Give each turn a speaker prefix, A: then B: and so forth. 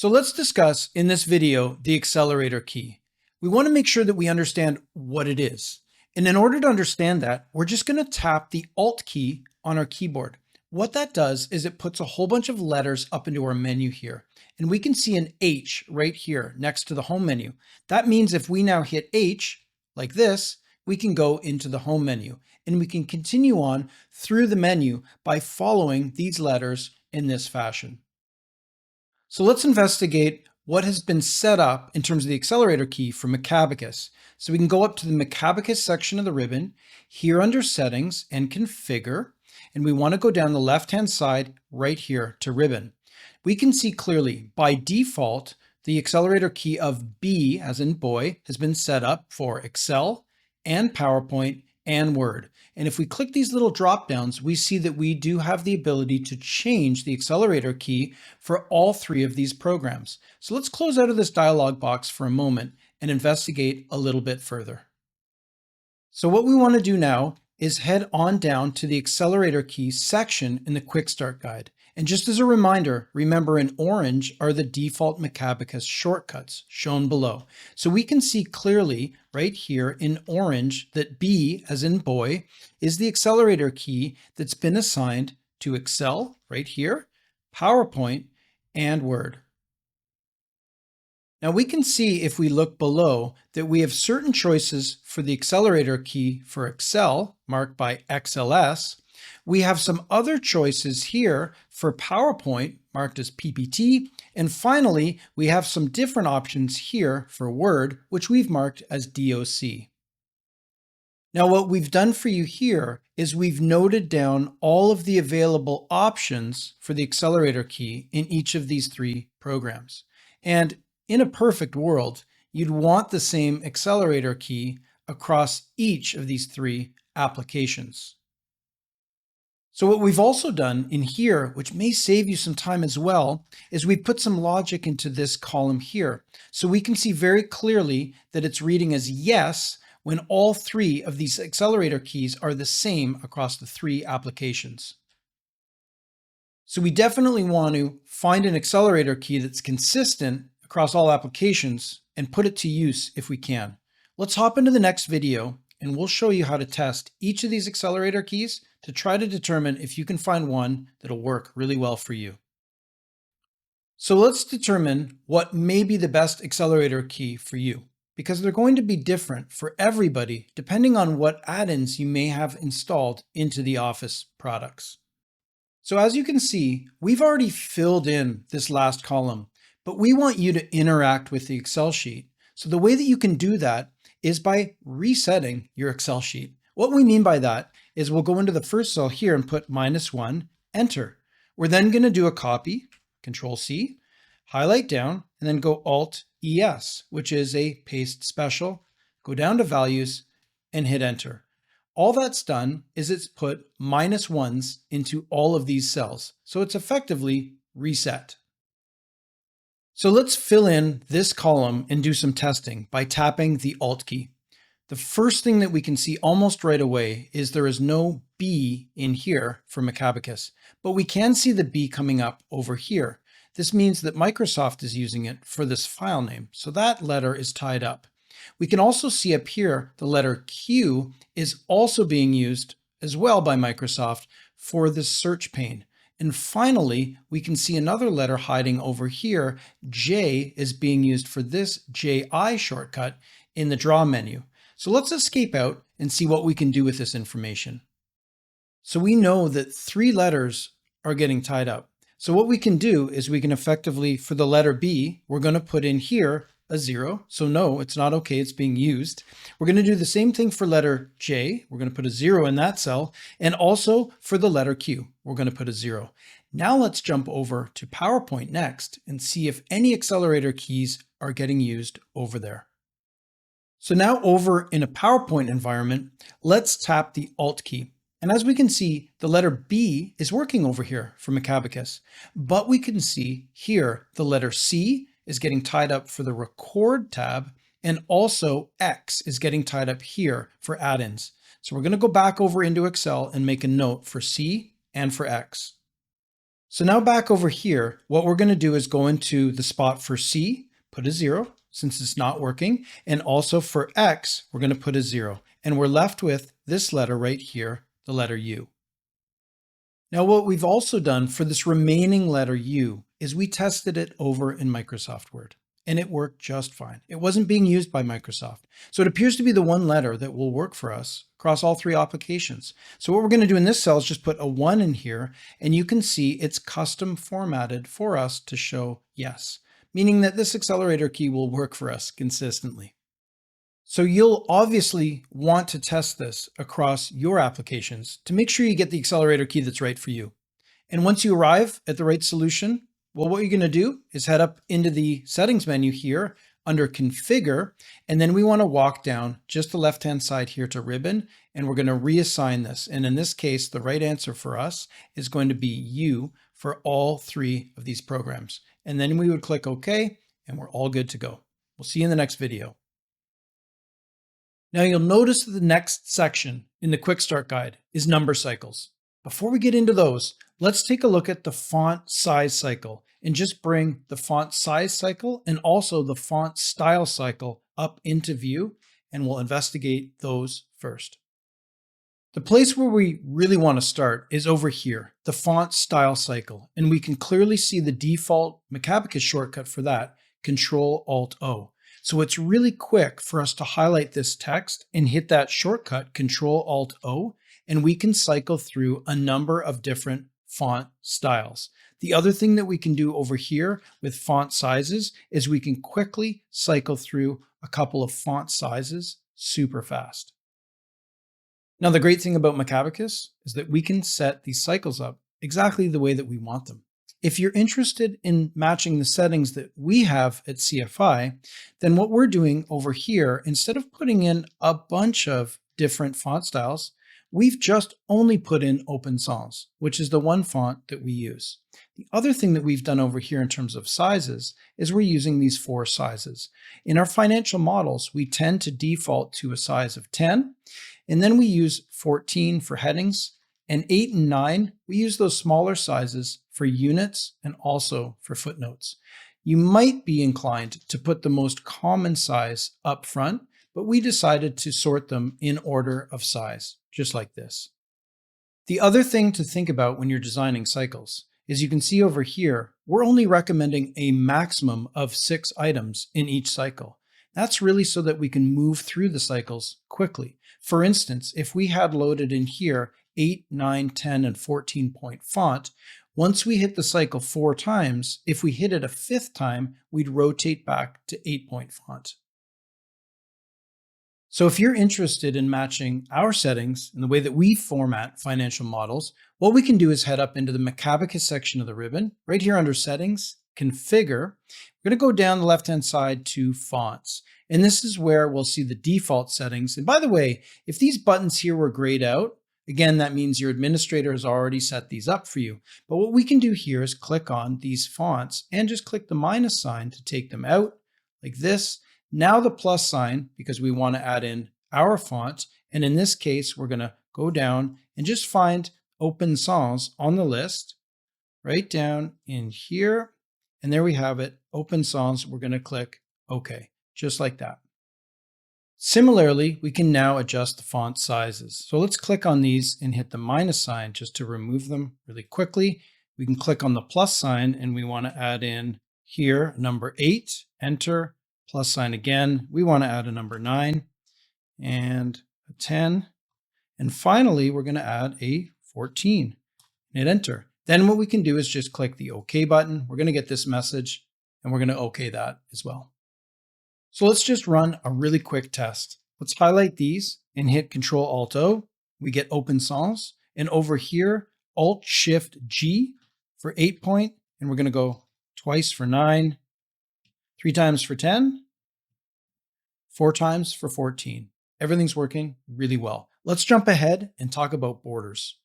A: So let's discuss in this video the Accelerator key. We want to make sure that we understand what it is. And in order to understand that, we're just going to tap the Alt key on our keyboard. What that does is it puts a whole bunch of letters up into our menu here. And we can see an H right here next to the home menu. That means if we now hit H like this, we can go into the home menu and we can continue on through the menu by following these letters in this fashion. So let's investigate what has been set up in terms of the Accelerator key for Macabacus. So we can go up to the Macabacus section of the ribbon, here under Settings and Configure, and we want to go down the left-hand side right here to Ribbon. We can see clearly by default, the Accelerator key of B, as in boy, has been set up for Excel and PowerPoint and Word. And if we click these little drop downs, we see that we do have the ability to change the Accelerator key for all three of these programs. So let's close out of this dialog box for a moment and investigate a little bit further. So what we want to do now is head on down to the Accelerator key section in the Quick Start Guide. And just as a reminder, remember in orange are the default Macabacus shortcuts shown below. So we can see clearly right here in orange that B, as in boy, is the Accelerator key that's been assigned to Excel right here, PowerPoint, and Word. Now we can see if we look below that we have certain choices for the Accelerator key for Excel, marked by XLS. We have some other choices here for PowerPoint, marked as PPT. And finally, we have some different options here for Word, which we've marked as DOC. Now what we've done for you here is we've noted down all of the available options for the Accelerator key in each of these three programs. And in a perfect world, you'd want the same Accelerator key across each of these three applications. So what we've also done in here, which may save you some time as well, is we've put some logic into this column here. So we can see very clearly that it's reading as yes when all three of these Accelerator keys are the same across the three applications. So we definitely want to find an Accelerator key that's consistent across all applications and put it to use if we can. Let's hop into the next video and we'll show you how to test each of these Accelerator keys to try to determine if you can find one that'll work really well for you. So let's determine what may be the best Accelerator key for you, because they're going to be different for everybody depending on what add-ins you may have installed into the Office products. So as you can see, we've already filled in this last column, but we want you to interact with the Excel sheet. So the way that you can do that is by resetting your Excel sheet. What we mean by that is we'll go into the first cell here and put -1, enter. We're then going to do a copy, Control C, highlight down, and then go Alt ES, which is a paste special, go down to values and hit enter. All that's done is it's put -1s into all of these cells. So it's effectively reset. So let's fill in this column and do some testing by tapping the Alt key. The first thing that we can see almost right away is there is no B in here for Macabacus, but we can see the B coming up over here. This means that Microsoft is using it for this file name, so that letter is tied up. We can also see up here the letter Q is also being used as well by Microsoft for this search pane. And finally, we can see another letter hiding over here. J is being used for this JI shortcut in the draw menu. So let's escape out and see what we can do with this information. So we know that 3 letters are getting tied up. So what we can do is we can effectively, for the letter B, we're going to put in here a 0. So no, it's not okay, it's being used. We're going to do the same thing for letter J. We're going to put a 0 in that cell. And also for the letter Q, we're going to put a 0. Now let's jump over to PowerPoint next and see if any Accelerator keys are getting used over there. So now over in a PowerPoint environment, let's tap the Alt key. And as we can see, the letter B is working over here for Macabacus, but we can see here the letter C is getting tied up for the Record tab, and also X is getting tied up here for add-ins. So we're going to go back over into Excel and make a note for C and for X. So now back over here, what we're going to do is go into the spot for C, put a 0 since it's not working. And also for X, we're going to put a 0. And we're left with this letter right here, the letter U. Now what we've also done for this remaining letter U is we tested it over in Microsoft Word. And it worked just fine. It wasn't being used by Microsoft. So it appears to be the one letter that will work for us across all three applications. So what we're going to do in this cell is just put a 1 in here, and you can see it's custom formatted for us to show yes, meaning that this accelerator key will work for us consistently. So you'll obviously want to test this across your applications to make sure you get the accelerator key that's right for you. And once you arrive at the right solution, well, what you're going to do is head up into the settings menu here under configure, and then we want to walk down just the left-hand side here to ribbon, and we're going to reassign this. And in this case, the right answer for us is going to be U for all three of these programs. And then we would click OK, and we're all good to go. We'll see you in the next video. Now you'll notice that the next section in the Quick Start Guide is number cycles. Before we get into those, let's take a look at the font size cycle and just bring the font size cycle and also the font style cycle up into view, and we'll investigate those first. The place where we really want to start is over here, the font style cycle, and we can clearly see the default Macabacus shortcut for that, Control-Alt-O. So it's really quick for us to highlight this text and hit that shortcut, Control-Alt-O, and we can cycle through a number of different font styles. The other thing that we can do over here with font sizes is we can quickly cycle through a couple of font sizes super fast. Now, the great thing about Macabacus is that we can set these cycles up exactly the way that we want them. If you're interested in matching the settings that we have at CFI, then what we're doing over here, instead of putting in a bunch of different font styles, we've just only put in Open Sans, which is the one font that we use. The other thing that we've done over here in terms of sizes is we're using these 4 sizes. In our financial models, we tend to default to a size of 10, and then we use 14 for headings, and 8 and 9, we use those smaller sizes for units and also for footnotes. You might be inclined to put the most common size up front, but we decided to sort them in order of size, just like this. The other thing to think about when you're designing cycles is you can see over here, we're only recommending a maximum of 6 items in each cycle. That's really so that we can move through the cycles quickly. For instance, if we had loaded in here 8, 9, 10, and 14 point font, once we hit the cycle 4 times, if we hit it a 5th time, we'd rotate back to 8 point font. So if you're interested in matching our settings and the way that we format financial models, what we can do is head up into the Macabacus section of the ribbon, right here under Settings, Configure. We're going to go down the left-hand side to Fonts. And this is where we'll see the default settings. And by the way, if these buttons here were grayed out, again, that means your administrator has already set these up for you. But what we can do here is click on these fonts and just click the minus sign to take them out, like this. Now the plus sign, because we want to add in our font. And in this case, we're going to go down and just find Open Sans on the list, right down in here. And there we have it, Open Sans. We're going to click OK, just like that. Similarly, we can now adjust the font sizes. So let's click on these and hit the minus sign just to remove them really quickly. We can click on the plus sign and we want to add in here number 8, enter, plus sign again. We want to add a number 9 and a 10. And finally, we're going to add a 14 and hit enter. Then what we can do is just click the OK button. We're going to get this message and we're going to OK that as well. So let's just run a really quick test. Let's highlight these and hit Control-Alt-O. We get Open Sans. And over here, Alt-Shift-G for 8 point. And we're going to go twice for 9, 3 times for 10, 4 times for 14. Everything's working really well. Let's jump ahead and talk about borders.